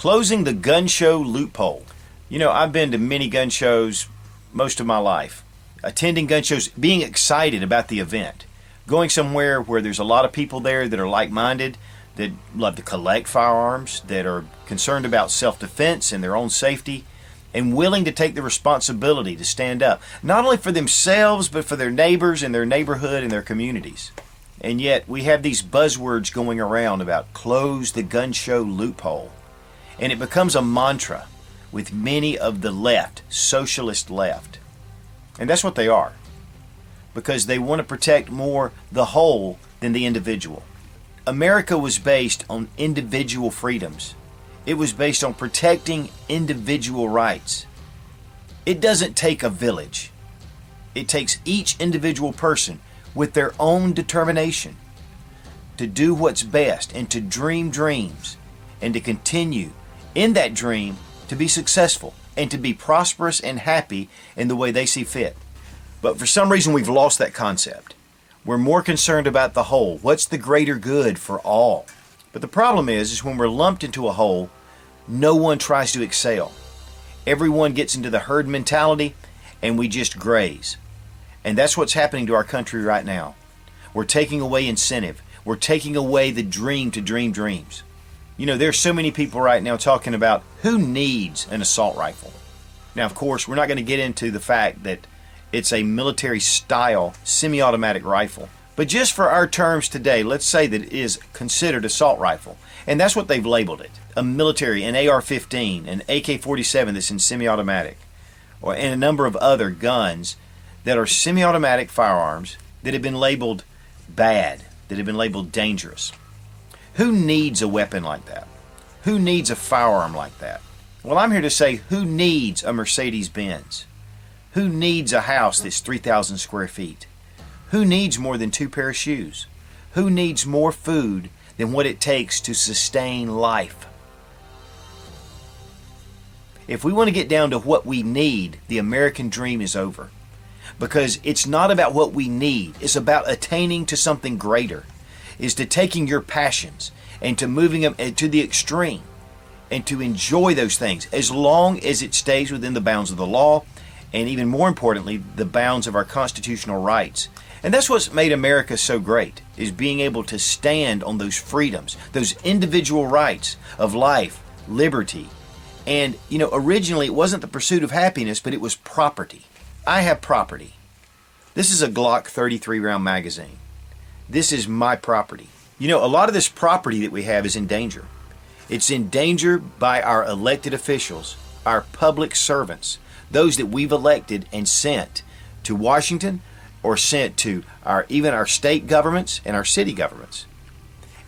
Closing the gun show loophole. You know, I've been to many gun shows most of my life. Attending gun shows, being excited about the event. Going somewhere where there's a lot of people there that are like-minded, that love to collect firearms, that are concerned about self-defense and their own safety, and willing to take the responsibility to stand up, not only for themselves, but for their neighbors and their neighborhood and their communities. And yet, we have these buzzwords going around about close the gun show loophole. And it becomes a mantra with many of the left, socialist left. And that's what they are. Because they want to protect more the whole than the individual. America was based on individual freedoms. It was based on protecting individual rights. It doesn't take a village. It takes each individual person with their own determination to do what's best and to dream dreams and to continue in that dream to be successful and to be prosperous and happy in the way they see fit. But for some reason we've lost that concept. We're more concerned about the whole. What's the greater good for all? But the problem is when we're lumped into a whole, no one tries to excel. Everyone gets into the herd mentality and we just graze. And that's what's happening to our country right now. We're taking away incentive. We're taking away the dream to dream dreams. You know, there's so many people right now talking about who needs an assault rifle. Now, of course, we're not going to get into the fact that it's a military-style semi-automatic rifle. But just for our terms today, let's say that it is considered assault rifle. And that's what they've labeled it. A military, an AR-15, an AK-47 that's in semi-automatic, and a number of other guns that are semi-automatic firearms that have been labeled bad, that have been labeled dangerous. Who needs a weapon like that? Who needs a firearm like that? Well, I'm here to say, who needs a Mercedes-Benz? Who needs a house that's 3,000 square feet? Who needs more than 2 pairs of shoes? Who needs more food than what it takes to sustain life? If we want to get down to what we need, the American dream is over. Because it's not about what we need. It's about attaining to something greater. It's to taking your passions and to moving them to the extreme and to enjoy those things as long as it stays within the bounds of the law and even more importantly, the bounds of our constitutional rights. And that's what's made America so great, is being able to stand on those freedoms, those individual rights of life, liberty. And, you know, originally it wasn't the pursuit of happiness, but it was property. I have property. This is a Glock 33 round magazine. This is my property. You know, a lot of this property that we have is in danger. It's in danger by our elected officials, our public servants, those that we've elected and sent to Washington or sent to even our state governments and our city governments.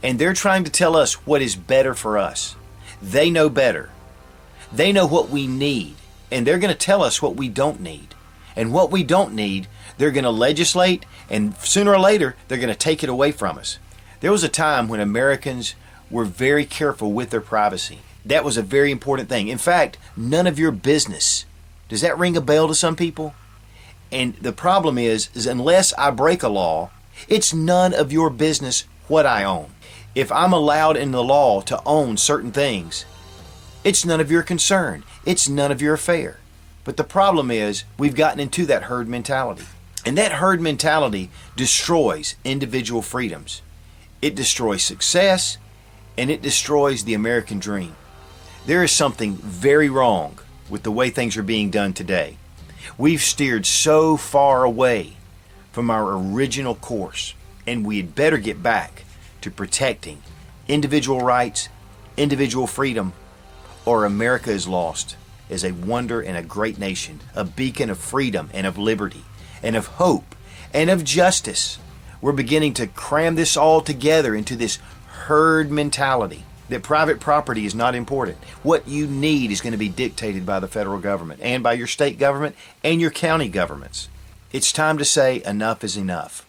And they're trying to tell us what is better for us. They know better. They know what we need, and they're going to tell us what we don't need. And what we don't need, they're going to legislate, and sooner or later, they're going to take it away from us. There was a time when Americans were very careful with their privacy. That was a very important thing. In fact, none of your business. Does that ring a bell to some people? And the problem is unless I break a law, it's none of your business what I own. If I'm allowed in the law to own certain things, it's none of your concern. It's none of your affair. But the problem is we've gotten into that herd mentality. And that herd mentality destroys individual freedoms. It destroys success, and it destroys the American dream. There is something very wrong with the way things are being done today. We've steered so far away from our original course, and we had better get back to protecting individual rights, individual freedom, or America is lost as a wonder and a great nation, a beacon of freedom and of liberty and of hope and of justice. We're beginning to cram this all together into this herd mentality that private property is not important. What you need is going to be dictated by the federal government and by your state government and your county governments. It's time to say enough is enough.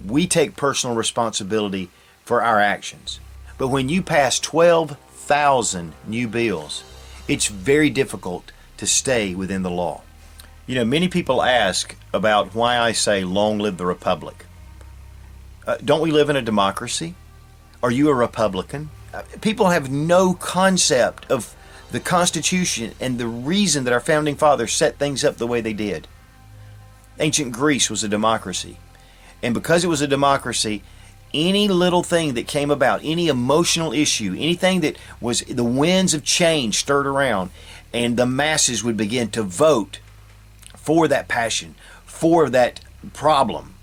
We take personal responsibility for our actions. But when you pass 12,000 new bills, it's very difficult to stay within the law. You know, many people ask about why I say long live the Republic. Don't we live in a democracy? Are you a Republican? People have no concept of the Constitution and the reason that our founding fathers set things up the way they did. Ancient Greece was a democracy. And because it was a democracy, any little thing that came about, any emotional issue, anything that was the winds of change stirred around, and the masses would begin to vote for that passion, for that problem.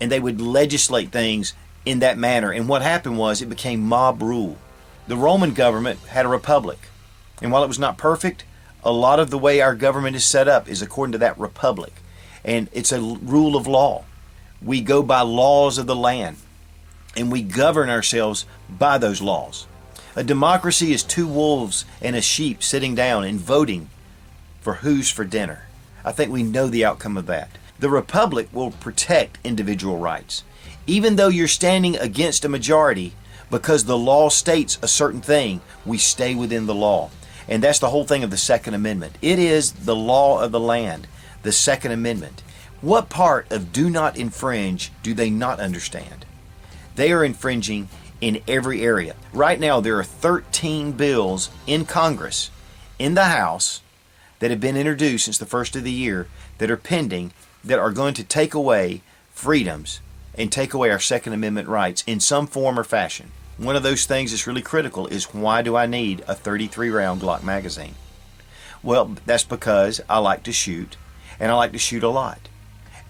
And they would legislate things in that manner. And what happened was it became mob rule. The Roman government had a republic. And while it was not perfect, a lot of the way our government is set up is according to that republic. And it's a rule of law. We go by laws of the land. And we govern ourselves by those laws. A democracy is two wolves and a sheep sitting down and voting for who's for dinner. I think we know the outcome of that. The republic will protect individual rights. Even though you're standing against a majority, because the law states a certain thing, we stay within the law. And that's the whole thing of the Second Amendment. It is the law of the land, the Second Amendment. What part of do not infringe do they not understand? They are infringing in every area. Right now, there are 13 bills in Congress, in the House, that have been introduced since the first of the year that are pending, that are going to take away freedoms and take away our Second Amendment rights in some form or fashion. One of those things that's really critical is, why do I need a 33-round Glock magazine? Well, that's because I like to shoot, and I like to shoot a lot.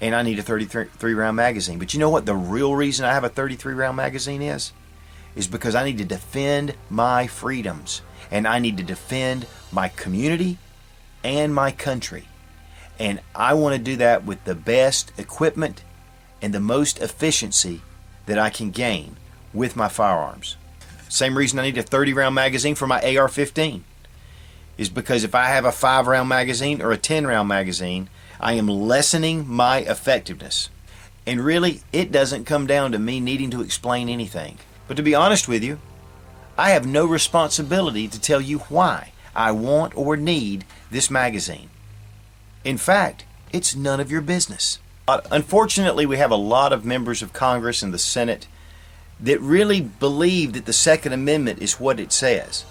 And I need a 33-round magazine. But you know what the real reason I have a 33-round magazine is? Is because I need to defend my freedoms. And I need to defend my community and my country. And I want to do that with the best equipment and the most efficiency that I can gain with my firearms. Same reason I need a 30-round magazine for my AR-15 is because if I have a 5-round magazine or a 10-round magazine, I am lessening my effectiveness. And really, it doesn't come down to me needing to explain anything. But to be honest with you, I have no responsibility to tell you why I want or need this magazine. In fact, it's none of your business. Unfortunately, we have a lot of members of Congress and the Senate that really believe that the Second Amendment is what it says,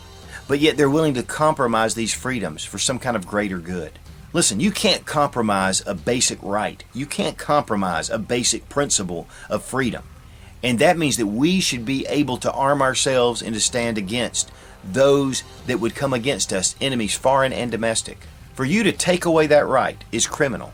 but yet they're willing to compromise these freedoms for some kind of greater good. Listen, you can't compromise a basic right. You can't compromise a basic principle of freedom. And that means that we should be able to arm ourselves and to stand against those that would come against us, enemies foreign and domestic. For you to take away that right is criminal.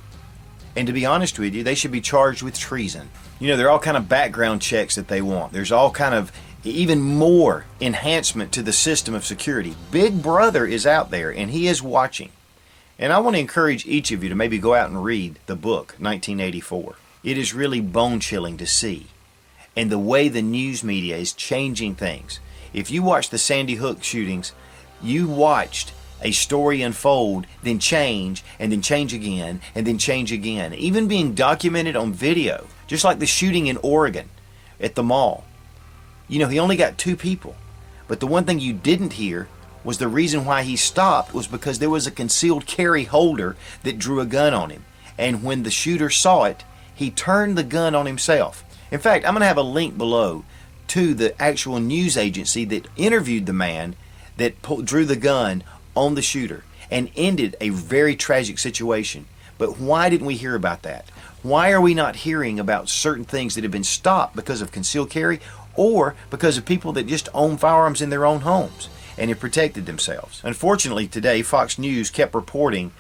And to be honest with you, they should be charged with treason. You know, there are all kind of background checks that they want. There's all kind of even more enhancement to the system of security. Big Brother is out there and he is watching. And I want to encourage each of you to maybe go out and read the book, 1984. It is really bone-chilling to see. And the way the news media is changing things. If you watch the Sandy Hook shootings, you watched a story unfold, then change, and then change again, and then change again. Even being documented on video, just like the shooting in Oregon at the mall. You know, he only got 2 people. But the one thing you didn't hear was the reason why he stopped was because there was a concealed carry holder that drew a gun on him. And when the shooter saw it, he turned the gun on himself. In fact, I'm going to have a link below to the actual news agency that interviewed the man that drew the gun on the shooter and ended a very tragic situation. But why didn't we hear about that? Why are we not hearing about certain things that have been stopped because of concealed carry or because of people that just own firearms in their own homes and have protected themselves? Unfortunately, today Fox News kept reporting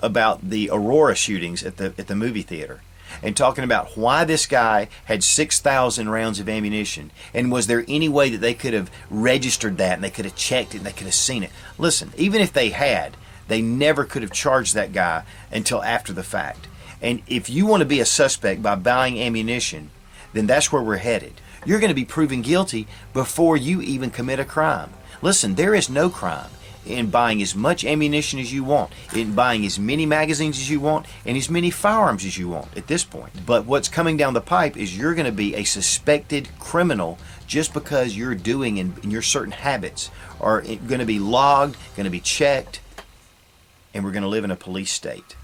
about the Aurora shootings at the movie theater and talking about why this guy had 6,000 rounds of ammunition, and was there any way that they could have registered that and they could have checked it and they could have seen it. Listen, even if they had, they never could have charged that guy until after the fact. And if you want to be a suspect by buying ammunition, then that's where we're headed. You're going to be proven guilty before you even commit a crime. Listen, there is no crime in buying as much ammunition as you want, in buying as many magazines as you want, and as many firearms as you want at this point. But what's coming down the pipe is you're going to be a suspected criminal just because you're doing and your certain habits are going to be logged, going to be checked, and we're going to live in a police state.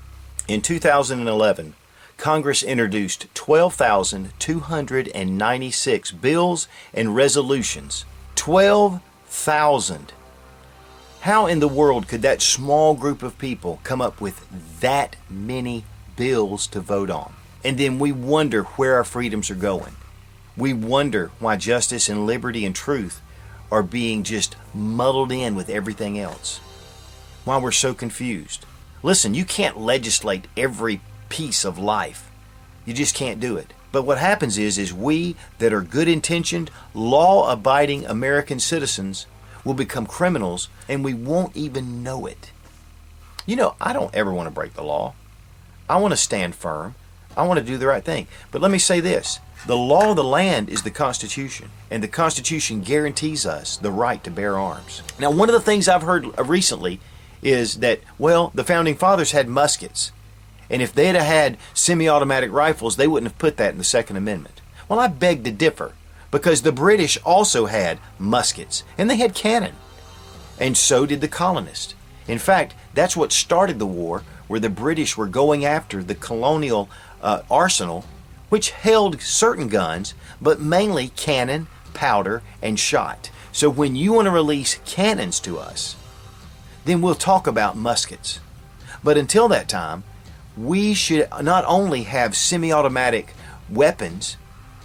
In 2011, Congress introduced 12,296 bills and resolutions 12,000. How in the world could that small group of people come up with that many bills to vote on? And then we wonder where our freedoms are going. We wonder why justice and liberty and truth are being just muddled in with everything else. Why we're so confused. Listen, you can't legislate every piece of life. You just can't do it. But what happens is we that are good-intentioned, law-abiding American citizens will become criminals, and we won't even know it. You know, I don't ever want to break the law. I want to stand firm. I want to do the right thing. But let me say this. The law of the land is the Constitution, and the Constitution guarantees us the right to bear arms. Now, one of the things I've heard recently is that, well, the Founding Fathers had muskets, and if they'd have had semi-automatic rifles, they wouldn't have put that in the Second Amendment. Well, I beg to differ, because the British also had muskets, and they had cannon, and so did the colonists. In fact, that's what started the war, where the British were going after the colonial arsenal, which held certain guns, but mainly cannon, powder, and shot. So when you want to release cannons to us, then we'll talk about muskets. But until that time, we should not only have semi-automatic weapons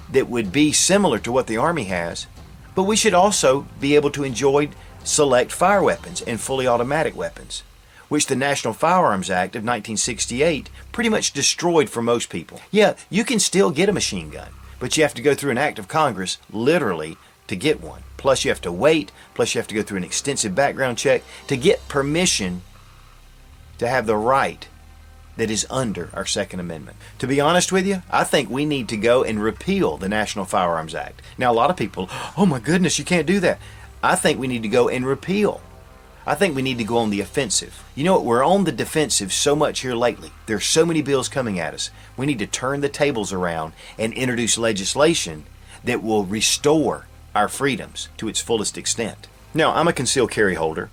that would be similar to what the Army has, but we should also be able to enjoy select fire weapons and fully automatic weapons, which the National Firearms Act of 1968 pretty much destroyed for most people. Yeah, you can still get a machine gun, but you have to go through an act of Congress, literally, to get one. Plus you have to wait, plus you have to go through an extensive background check to get permission to have the right that is under our Second Amendment. To be honest with you, I think we need to go and repeal the National Firearms Act. Now, a lot of people, oh my goodness, you can't do that. I think we need to go and repeal. I think we need to go on the offensive. You know what? We're on the defensive so much here lately. There's so many bills coming at us. We need to turn the tables around and introduce legislation that will restore our freedoms to its fullest extent. Now, I'm a concealed carry holder.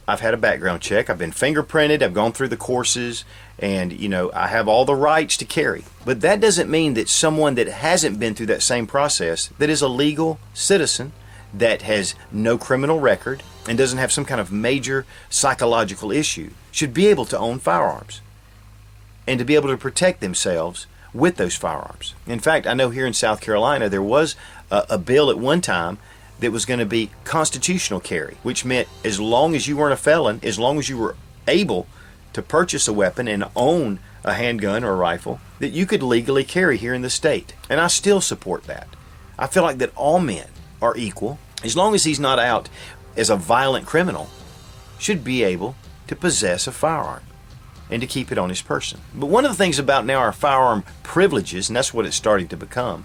I've had a background check. I've been fingerprinted. I've gone through the courses, and I have all the rights to carry. But that doesn't mean that someone that hasn't been through that same process, that is a legal citizen, that has no criminal record and doesn't have some kind of major psychological issue, should be able to own firearms and to be able to protect themselves with those firearms. In fact, I know here in South Carolina there was a bill at one time that was going to be constitutional carry, which meant as long as you weren't a felon, as long as you were able to purchase a weapon and own a handgun or a rifle, that you could legally carry here in the state. And I still support that. I feel like that all men are equal, as long as he's not out as a violent criminal, should be able to possess a firearm and to keep it on his person. But one of the things about now our firearm privileges, and that's what it's starting to become,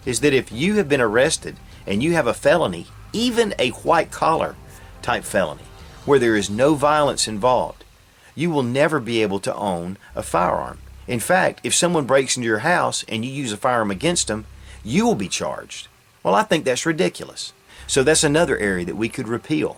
is that if you have been arrested and you have a felony, even a white collar type felony, where there is no violence involved, you will never be able to own a firearm. In fact, if someone breaks into your house and you use a firearm against them, you will be charged. Well, I think that's ridiculous. So that's another area that we could repeal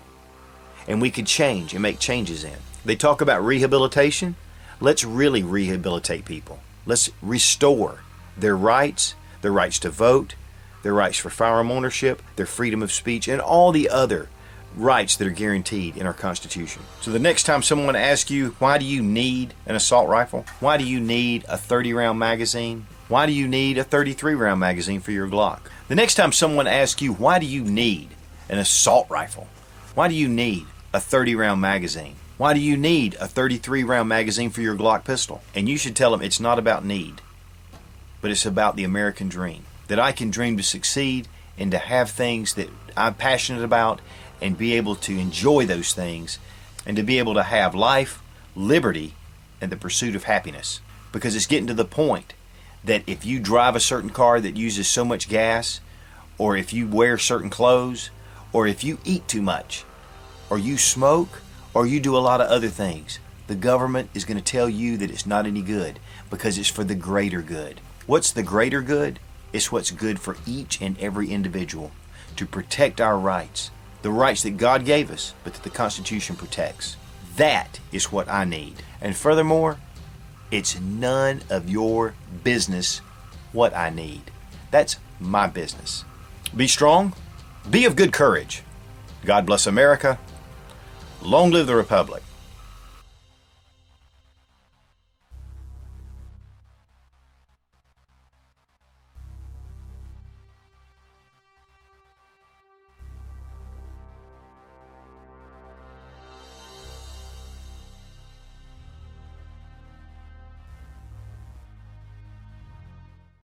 and we could change and make changes in. They talk about rehabilitation. Let's really rehabilitate people. Let's restore their rights to vote, their rights for firearm ownership, their freedom of speech, and all the other rights that are guaranteed in our Constitution. So the next time someone asks you, why do you need an assault rifle? Why do you need a 30-round magazine? Why do you need a 33-round magazine for your Glock? The next time someone asks you, why do you need an assault rifle? Why do you need a 30-round magazine? Why do you need a 33-round magazine for your Glock pistol? And you should tell them it's not about need, but it's about the American dream. That I can dream to succeed and to have things that I'm passionate about and be able to enjoy those things and to be able to have life, liberty, and the pursuit of happiness. Because it's getting to the point that if you drive a certain car that uses so much gas, or if you wear certain clothes, or if you eat too much, or you smoke, or you do a lot of other things, the government is going to tell you that it's not any good because it's for the greater good. What's the greater good? It's what's good for each and every individual to protect our rights, the rights that God gave us, but that the Constitution protects. That is what I need. And furthermore, it's none of your business what I need. That's my business. Be strong. Be of good courage. God bless America. Long live the Republic.